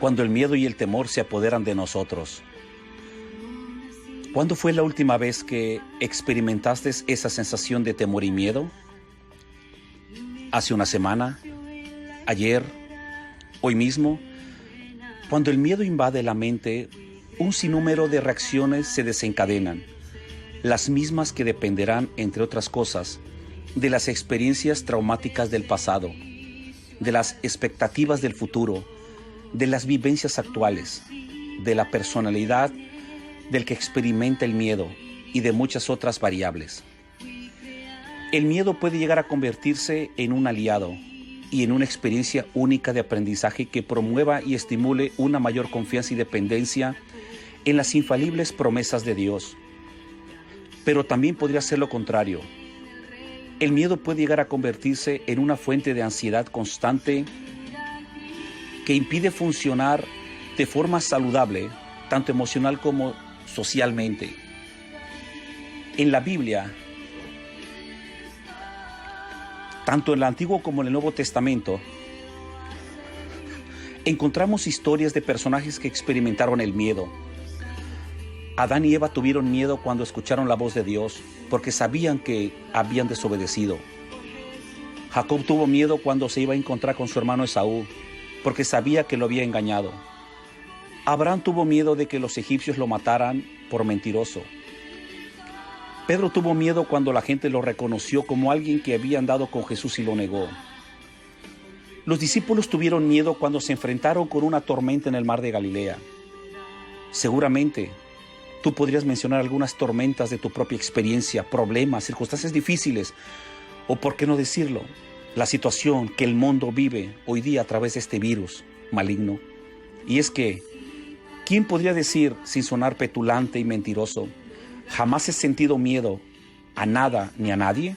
cuando el miedo y el temor se apoderan de nosotros. ¿Cuándo fue la última vez que experimentaste esa sensación de temor y miedo? ¿Hace una semana? ¿Ayer? ¿Hoy mismo? Cuando el miedo invade la mente, un sinnúmero de reacciones se desencadenan, las mismas que dependerán, entre otras cosas, de las experiencias traumáticas del pasado, de las expectativas del futuro, de las vivencias actuales, de la personalidad del que experimenta el miedo y de muchas otras variables. El miedo puede llegar a convertirse en un aliado y en una experiencia única de aprendizaje que promueva y estimule una mayor confianza y dependencia en las infalibles promesas de Dios. Pero también podría ser lo contrario. El miedo puede llegar a convertirse en una fuente de ansiedad constante que impide funcionar de forma saludable, tanto emocional como socialmente. En la Biblia, tanto en el Antiguo como en el Nuevo Testamento, encontramos historias de personajes que experimentaron el miedo. Adán y Eva tuvieron miedo cuando escucharon la voz de Dios, porque sabían que habían desobedecido. Jacob tuvo miedo cuando se iba a encontrar con su hermano Esaú, porque sabía que lo había engañado. Abraham tuvo miedo de que los egipcios lo mataran por mentiroso. Pedro tuvo miedo cuando la gente lo reconoció como alguien que había andado con Jesús y lo negó. Los discípulos tuvieron miedo cuando se enfrentaron con una tormenta en el mar de Galilea. Seguramente, tú podrías mencionar algunas tormentas de tu propia experiencia, problemas, circunstancias difíciles, o por qué no decirlo, la situación que el mundo vive hoy día a través de este virus maligno. Y es que, ¿quién podría decir, sin sonar petulante y mentiroso, jamás he sentido miedo a nada ni a nadie?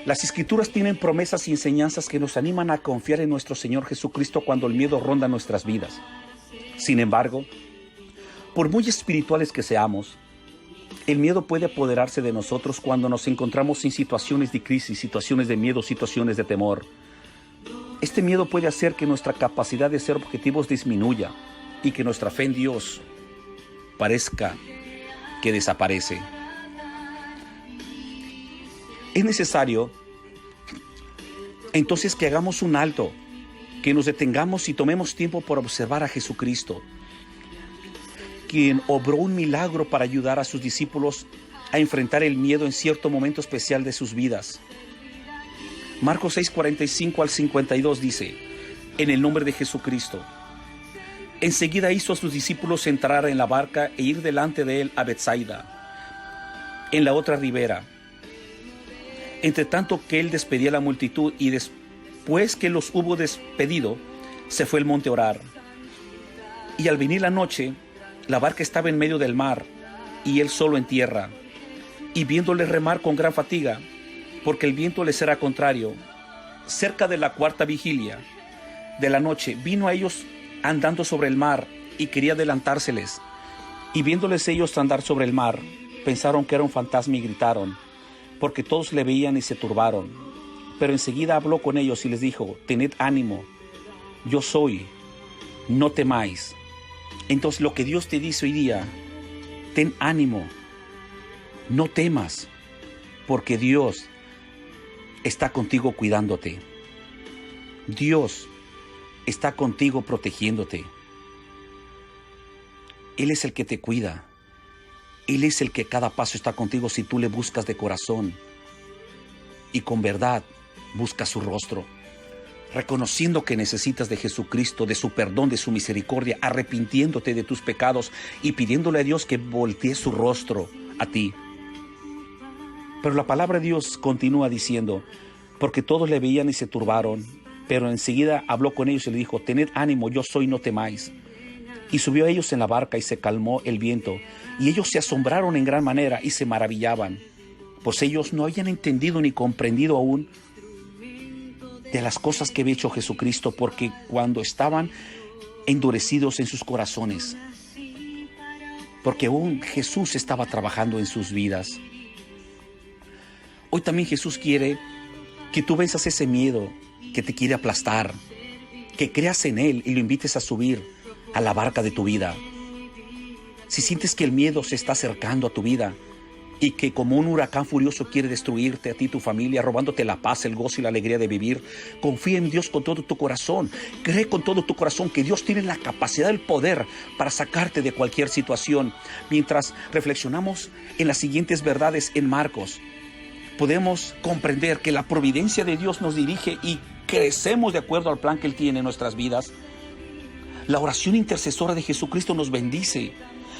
Las Escrituras tienen promesas y enseñanzas que nos animan a confiar en nuestro Señor Jesucristo cuando el miedo ronda nuestras vidas. Sin embargo, por muy espirituales que seamos, el miedo puede apoderarse de nosotros cuando nos encontramos en situaciones de crisis, situaciones de miedo, situaciones de temor. Este miedo puede hacer que nuestra capacidad de ser objetivos disminuya y que nuestra fe en Dios parezca que desaparece. Es necesario entonces que hagamos un alto, que nos detengamos y tomemos tiempo por observar a Jesucristo, quien obró un milagro para ayudar a sus discípulos a enfrentar el miedo en cierto momento especial de sus vidas. Marcos 6:45 al 52 dice: en el nombre de Jesucristo. Enseguida hizo a sus discípulos entrar en la barca e ir delante de él a Betsaida, en la otra ribera. Entre tanto que él despedía a la multitud, y después que los hubo despedido, se fue al monte a orar. Y al venir la noche, la barca estaba en medio del mar, y él solo en tierra. Y viéndole remar con gran fatiga, porque el viento les era contrario, cerca de la cuarta vigilia de la noche, vino a ellos andando sobre el mar, y quería adelantárseles. Y viéndoles ellos andar sobre el mar, pensaron que era un fantasma y gritaron, porque todos le veían y se turbaron. Pero enseguida habló con ellos y les dijo: tened ánimo, yo soy, no temáis. Entonces lo que Dios te dice hoy día: ten ánimo, no temas, porque Dios está contigo cuidándote. Dios está contigo protegiéndote. Él es el que te cuida. Él es el que cada paso está contigo si tú le buscas de corazón y con verdad buscas su rostro, reconociendo que necesitas de Jesucristo, de su perdón, de su misericordia, arrepintiéndote de tus pecados y pidiéndole a Dios que voltee su rostro a ti. Pero la palabra de Dios continúa diciendo: porque todos le veían y se turbaron, pero enseguida habló con ellos y le dijo: tened ánimo, yo soy, no temáis. Y subió a ellos en la barca y se calmó el viento, y ellos se asombraron en gran manera y se maravillaban, pues ellos no habían entendido ni comprendido aún de las cosas que había hecho Jesucristo, porque cuando estaban endurecidos en sus corazones, porque aún Jesús estaba trabajando en sus vidas. Hoy también Jesús quiere que tú venzas ese miedo que te quiere aplastar, que creas en Él y lo invites a subir a la barca de tu vida. Si sientes que el miedo se está acercando a tu vida y que como un huracán furioso quiere destruirte a ti y tu familia, robándote la paz, el gozo y la alegría de vivir, confía en Dios con todo tu corazón. Cree con todo tu corazón que Dios tiene la capacidad, el poder para sacarte de cualquier situación. Mientras reflexionamos en las siguientes verdades en Marcos, podemos comprender que la providencia de Dios nos dirige y crecemos de acuerdo al plan que Él tiene en nuestras vidas. La oración intercesora de Jesucristo nos bendice.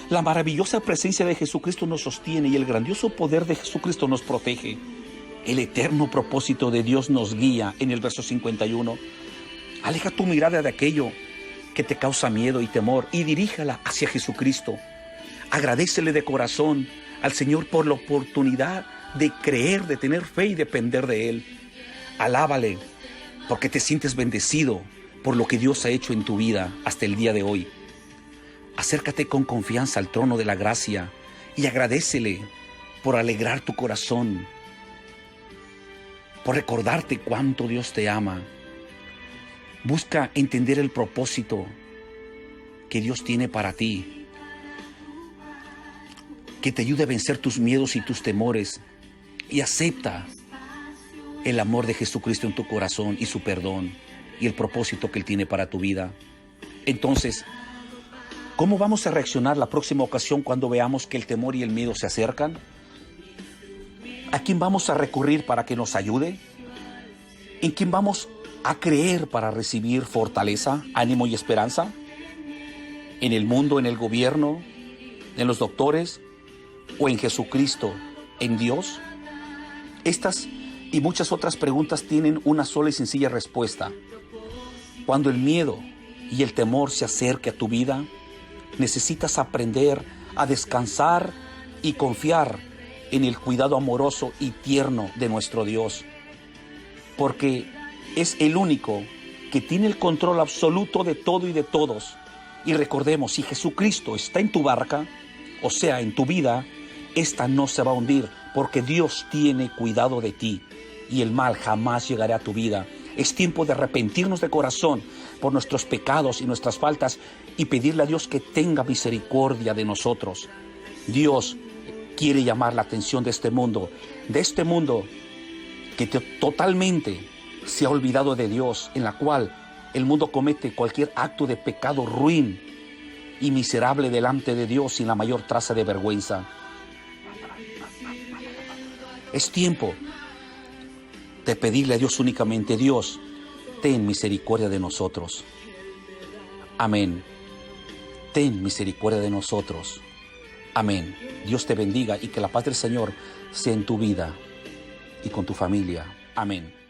La maravillosa presencia de Jesucristo nos sostiene y el grandioso poder de Jesucristo nos protege. El eterno propósito de Dios nos guía en el verso 51. Aleja tu mirada de aquello que te causa miedo y temor y diríjala hacia Jesucristo. Agradécele de corazón al Señor por la oportunidad de creer, de tener fe y depender de Él. Alábale porque te sientes bendecido por lo que Dios ha hecho en tu vida hasta el día de hoy. Acércate con confianza al trono de la gracia y agradécele por alegrar tu corazón, por recordarte cuánto Dios te ama. Busca entender el propósito que Dios tiene para ti, que te ayude a vencer tus miedos y tus temores, y acepta el amor de Jesucristo en tu corazón y su perdón y el propósito que Él tiene para tu vida. Entonces, ¿cómo vamos a reaccionar la próxima ocasión cuando veamos que el temor y el miedo se acercan? ¿A quién vamos a recurrir para que nos ayude? ¿En quién vamos a creer para recibir fortaleza, ánimo y esperanza? ¿En el mundo, en el gobierno, en los doctores o en Jesucristo, en Dios? Estas y muchas otras preguntas tienen una sola y sencilla respuesta. Cuando el miedo y el temor se acerque a tu vida, necesitas aprender a descansar y confiar en el cuidado amoroso y tierno de nuestro Dios, porque es el único que tiene el control absoluto de todo y de todos. Y recordemos, si Jesucristo está en tu barca, o sea, en tu vida, esta no se va a hundir, porque Dios tiene cuidado de ti y el mal jamás llegará a tu vida. Es tiempo de arrepentirnos de corazón por nuestros pecados y nuestras faltas y pedirle a Dios que tenga misericordia de nosotros. Dios quiere llamar la atención de este mundo que totalmente se ha olvidado de Dios, en la cual el mundo comete cualquier acto de pecado ruin y miserable delante de Dios sin la mayor traza de vergüenza. Es tiempo de pedirle a Dios únicamente: Dios, ten misericordia de nosotros. Amén. Ten misericordia de nosotros. Amén. Dios te bendiga y que la paz del Señor sea en tu vida y con tu familia. Amén.